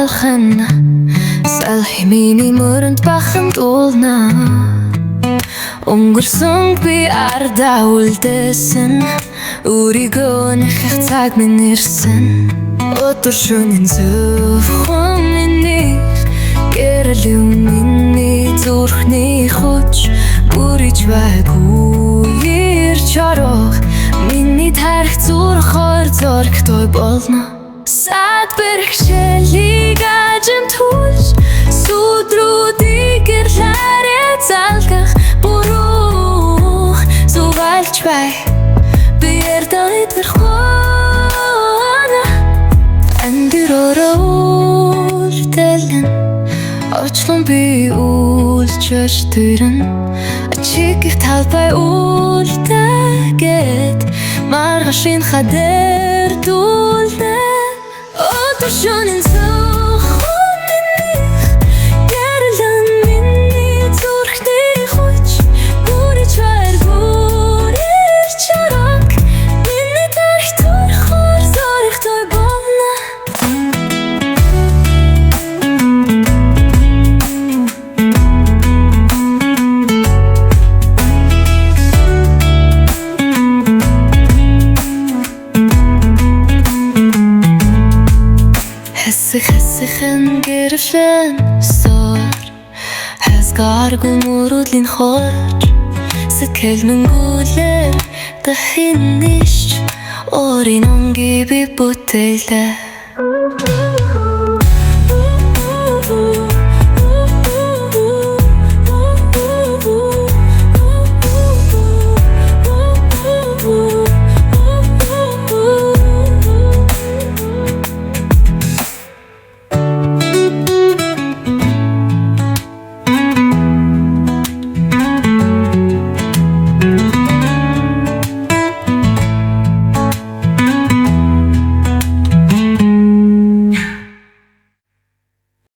ялхан салхи миний мөрөнд бахан дуулна өнгөрсөн би ардаа үлдээсэн өөрийгөө нэхэх цаг минь ирсэн өдөр шөнийн зөвхөн миний гэрэл миний зүрхний хүч бүриж байггүй ирж орох миний тарих зүрх хор зоригтой болно сад бэрхшээлийг ажин түлж сүдрүүдийг гэрлээрээ залгах буруу зугаалж бай би ярдагт верховна андиророо үлдэлэн очлон би үлчэж төрөн ачиг талбай үлдэгэт маргашин хадэр дүүлдэ өдөр шөнийн зөвхөн минийх гэрэлэн миний зүрхний хүч бүриж байггүй ирж орох миний тарих зүрхөөр зоригтой болно Хэсэхэн гэрвлэн сор хасгаргүй мөрөдлийн хойч сэтгэл мэнгүүлэн дахин ниш орин онги би бүтээлээ